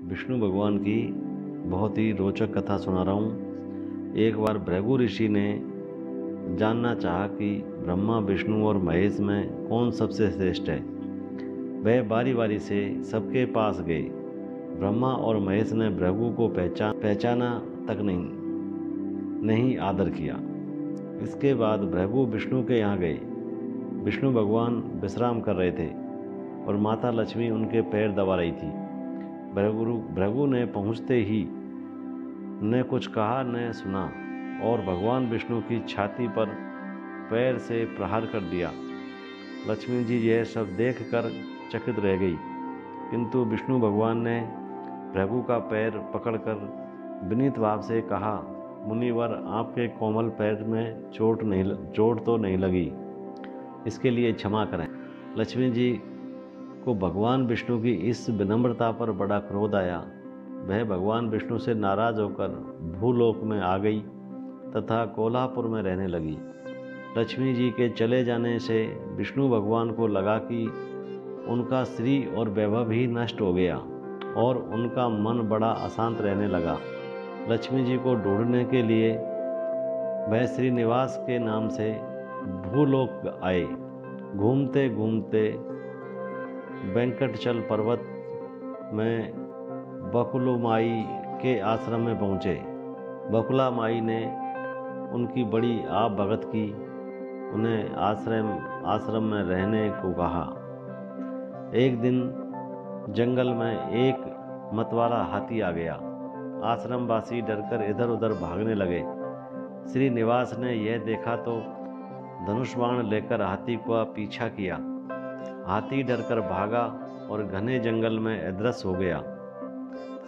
विष्णु भगवान की बहुत ही रोचक कथा सुना रहा हूँ। एक बार भृगु ऋषि ने जानना चाहा कि ब्रह्मा, विष्णु और महेश में कौन सबसे श्रेष्ठ है। वह बारी बारी से सबके पास गए। ब्रह्मा और महेश ने भृगु को पहचाना तक नहीं आदर किया। इसके बाद भृगु विष्णु के यहाँ गए। विष्णु भगवान विश्राम कर रहे थे और माता लक्ष्मी उनके पैर दबा रही थी। भृगु ने पहुँचते ही न कुछ कहा न सुना और भगवान विष्णु की छाती पर पैर से प्रहार कर दिया। लक्ष्मी जी यह सब देखकर चकित रह गई, किंतु विष्णु भगवान ने भृगु का पैर पकड़कर विनीत भाव से कहा, मुनिवर, आपके कोमल पैर में चोट तो नहीं लगी, इसके लिए क्षमा करें। लक्ष्मी जी को भगवान विष्णु की इस विनम्रता पर बड़ा क्रोध आया। वह भगवान विष्णु से नाराज होकर भूलोक में आ गई तथा कोल्हापुर में रहने लगी। लक्ष्मी जी के चले जाने से विष्णु भगवान को लगा कि उनका श्री और वैभव ही नष्ट हो गया और उनका मन बड़ा अशांत रहने लगा। लक्ष्मी जी को ढूंढने के लिए वह श्रीनिवास के नाम से भूलोक आए। घूमते घूमते वेंकटचल पर्वत में बकुला माई के आश्रम में पहुँचे। बकुला माई ने उनकी बड़ी आप भगत की, उन्हें आश्रम में रहने को कहा। एक दिन जंगल में एक मतवाला हाथी आ गया। आश्रमवासी डरकर इधर उधर भागने लगे। श्रीनिवास ने यह देखा तो धनुष बाण लेकर हाथी का पीछा किया। हाथी डरकर भागा और घने जंगल में अदृश्य हो गया।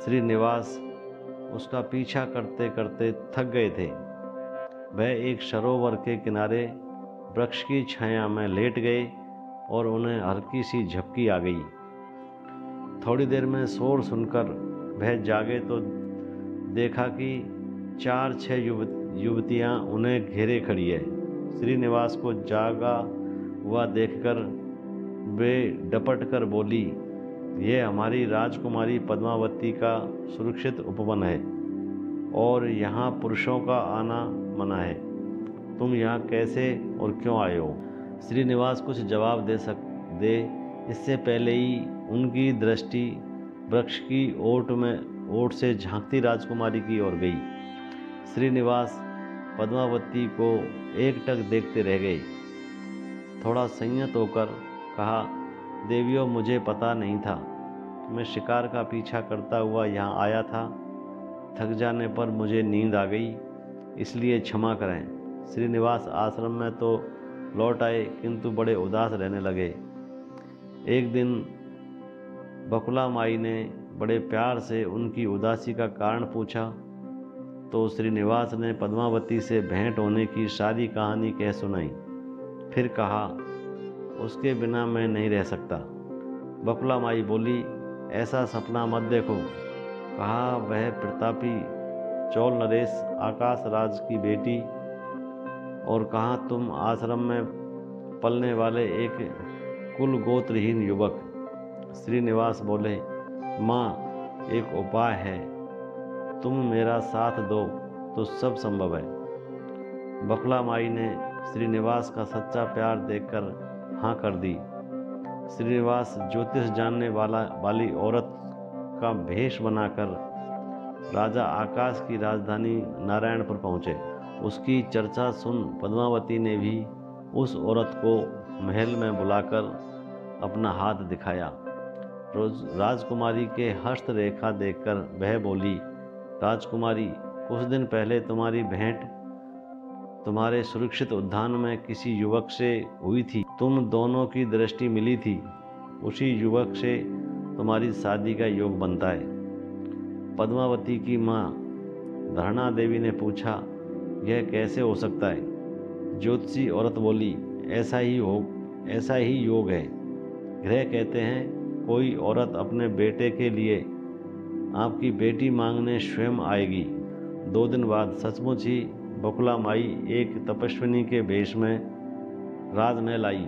श्रीनिवास उसका पीछा करते करते थक गए थे। वह एक सरोवर के किनारे वृक्ष की छाया में लेट गए और उन्हें हल्की सी झपकी आ गई। थोड़ी देर में शोर सुनकर वह जागे तो देखा कि 4-6 युवतियां उन्हें घेरे खड़ी है। श्रीनिवास को जागा हुआ देखकर वे डपट कर बोली, यह हमारी राजकुमारी पद्मावती का सुरक्षित उपवन है और यहाँ पुरुषों का आना मना है। तुम यहाँ कैसे और क्यों आए हो? श्रीनिवास कुछ जवाब दे इससे पहले ही उनकी दृष्टि वृक्ष की ओट से झांकती राजकुमारी की ओर गई। श्रीनिवास पद्मावती को एकटक देखते रह गए। थोड़ा संयत होकर कहा, देवियों, मुझे पता नहीं था। मैं शिकार का पीछा करता हुआ यहाँ आया था। थक जाने पर मुझे नींद आ गई, इसलिए क्षमा करें। श्रीनिवास आश्रम में तो लौट आए, किंतु बड़े उदास रहने लगे। एक दिन बकुला माई ने बड़े प्यार से उनकी उदासी का कारण पूछा तो श्रीनिवास ने पद्मावती से भेंट होने की सारी कहानी कह सुनाई। फिर कहा, उसके बिना मैं नहीं रह सकता। बकुला माई बोली, ऐसा सपना मत देखो। कहा, वह प्रतापी चोल नरेश आकाश राज की बेटी, और कहा तुम आश्रम में पलने वाले एक कुल गोत्रहीन युवक। श्रीनिवास बोले, माँ, एक उपाय है, तुम मेरा साथ दो तो सब संभव है। बकुला माई ने श्रीनिवास का सच्चा प्यार देखकर हाँ कर दी। श्रीनिवास ज्योतिष जानने वाली औरत का भेष बनाकर राजा आकाश की राजधानी नारायणपुर पहुँचे। उसकी चर्चा सुन पद्मावती ने भी उस औरत को महल में बुलाकर अपना हाथ दिखाया। राजकुमारी के हस्त रेखा देखकर वह बोली, राजकुमारी, कुछ दिन पहले तुम्हारी भेंट तुम्हारे सुरक्षित उद्यान में किसी युवक से हुई थी। तुम दोनों की दृष्टि मिली थी। उसी युवक से तुम्हारी शादी का योग बनता है। पद्मावती की माँ धरणा देवी ने पूछा, यह कैसे हो सकता है? ज्योतिषी औरत बोली, ऐसा ही योग है। ग्रह कहते हैं कोई औरत अपने बेटे के लिए आपकी बेटी मांगने स्वयं आएगी। 2 दिन बाद सचमुच ही बकुला माई एक तपस्विनी के वेश में राजमहल आई।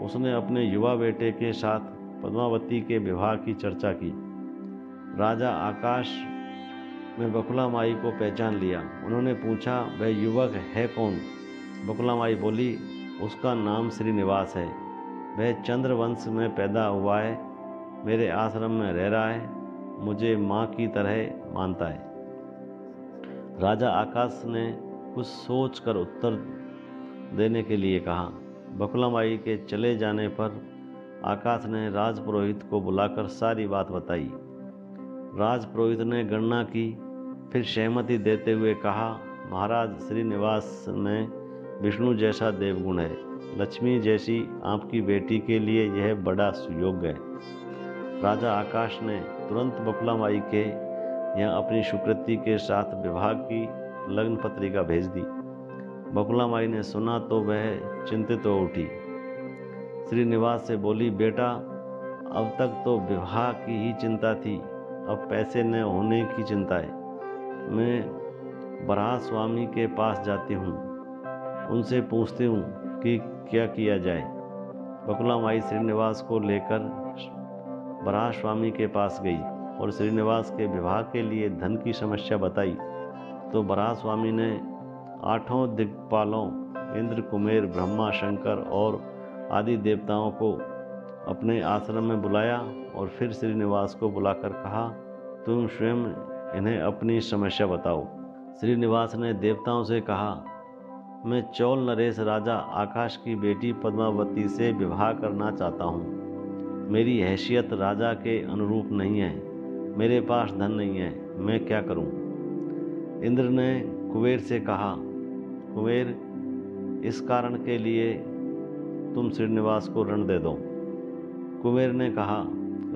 उसने अपने युवा बेटे के साथ पद्मावती के विवाह की चर्चा की। राजा आकाश में बकुला माई को पहचान लिया। उन्होंने पूछा, वह युवक है कौन? बकुला माई बोली, उसका नाम श्रीनिवास है। वह चंद्रवंश में पैदा हुआ है, मेरे आश्रम में रह रहा है, मुझे माँ की तरह मानता है। राजा आकाश ने कुछ सोच कर उत्तर देने के लिए कहा। बकुला माई के चले जाने पर आकाश ने राजपुरोहित को बुलाकर सारी बात बताई। राजपुरोहित ने गणना की, फिर सहमति देते हुए कहा, महाराज, श्रीनिवास में विष्णु जैसा देवगुण है। लक्ष्मी जैसी आपकी बेटी के लिए यह बड़ा सुयोग्य है। राजा आकाश ने तुरंत बकुला माई के यहाँ अपनी स्वीकृति के साथ विवाह की लग्न पत्रिका भेज दी। बकुला माई ने सुना तो वह चिंतित हो उठी। श्रीनिवास से बोली, बेटा, अब तक तो विवाह की ही चिंता थी, अब पैसे न होने की चिंता है। मैं बराह स्वामी के पास जाती हूँ, उनसे पूछती हूँ कि क्या किया जाए। बकुला माई श्रीनिवास को लेकर बराह स्वामी के पास गई और श्रीनिवास के विवाह के लिए धन की समस्या बताई तो बराह स्वामी ने 8 दिक्पालों इंद्र, कुमेर, ब्रह्मा, शंकर और आदि देवताओं को अपने आश्रम में बुलाया और फिर श्रीनिवास को बुलाकर कहा, तुम स्वयं इन्हें अपनी समस्या बताओ। श्रीनिवास ने देवताओं से कहा, मैं चौल नरेश राजा आकाश की बेटी पद्मावती से विवाह करना चाहता हूँ। मेरी हैसियत राजा के अनुरूप नहीं है, मेरे पास धन नहीं है, मैं क्या करूँ? इंद्र ने कुबेर से कहा, कुबेर, इस कारण के लिए तुम श्रीनिवास को ऋण दे दो। कुबेर ने कहा,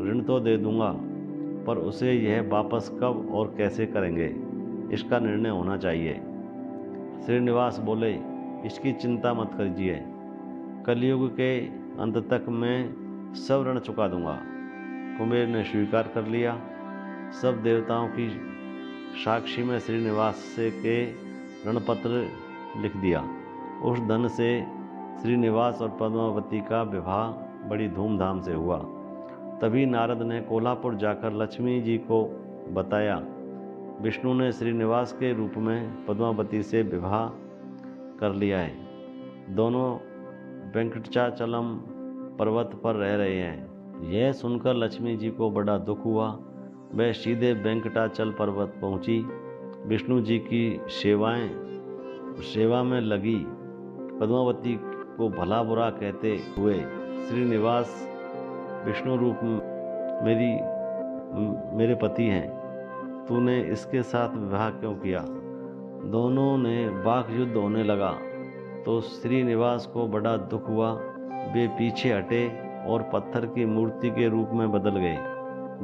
ऋण तो दे दूंगा, पर उसे यह वापस कब और कैसे करेंगे, इसका निर्णय होना चाहिए। श्रीनिवास बोले, इसकी चिंता मत कीजिए, कलयुग के अंत तक मैं सब ऋण चुका दूंगा। कुबेर ने स्वीकार कर लिया। सब देवताओं की साक्षी में श्रीनिवास से के ऋण पत्र लिख दिया। उस धन से श्रीनिवास और पद्मावती का विवाह बड़ी धूमधाम से हुआ। तभी नारद ने कोल्हापुर जाकर लक्ष्मी जी को बताया, विष्णु ने श्रीनिवास के रूप में पद्मावती से विवाह कर लिया है। दोनों वेंकटाचलम पर्वत पर रह रहे हैं। यह सुनकर लक्ष्मी जी को बड़ा दुख हुआ। वह सीधे वेंकटाचल पर्वत पहुंची। विष्णु जी की सेवा में लगी पद्मावती को भला बुरा कहते हुए, श्रीनिवास विष्णु रूप मेरे पति हैं, तूने इसके साथ विवाह क्यों किया? दोनों ने वाक युद्ध होने लगा तो श्रीनिवास को बड़ा दुख हुआ। वे पीछे हटे और पत्थर की मूर्ति के रूप में बदल गए।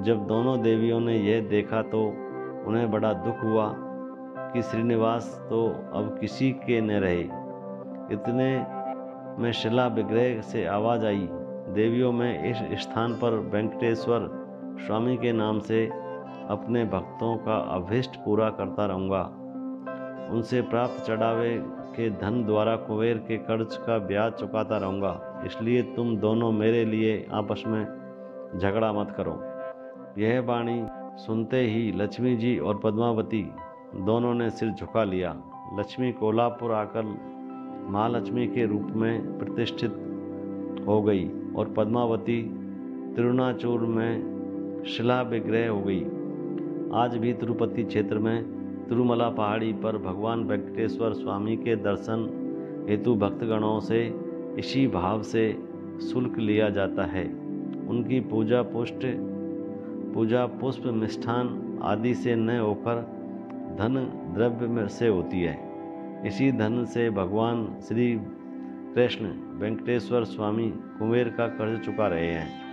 जब दोनों देवियों ने यह देखा तो उन्हें बड़ा दुख हुआ कि श्रीनिवास तो अब किसी के न रहे। इतने में शिला विग्रह से आवाज आई, देवियों में इस स्थान पर वेंकटेश्वर स्वामी के नाम से अपने भक्तों का अभीष्ट पूरा करता रहूँगा। उनसे प्राप्त चढ़ावे के धन द्वारा कुबेर के कर्ज का ब्याज चुकाता रहूँगा। इसलिए तुम दोनों मेरे लिए आपस में झगड़ा मत करो। यह वाणी सुनते ही लक्ष्मी जी और पद्मावती दोनों ने सिर झुका लिया। लक्ष्मी कोल्हापुर आकर महालक्ष्मी के रूप में प्रतिष्ठित हो गई और पद्मावती तिरुनाचूर में शिला विग्रह हो गई। आज भी तिरुपति क्षेत्र में तिरुमला पहाड़ी पर भगवान वेंकटेश्वर स्वामी के दर्शन हेतु भक्तगणों से इसी भाव से शुल्क लिया जाता है। उनकी पूजा पुष्प मिष्ठान आदि से न होकर धन द्रव्य से होती है। इसी धन से भगवान श्री कृष्ण वेंकटेश्वर स्वामी कुबेर का कर्ज चुका रहे हैं।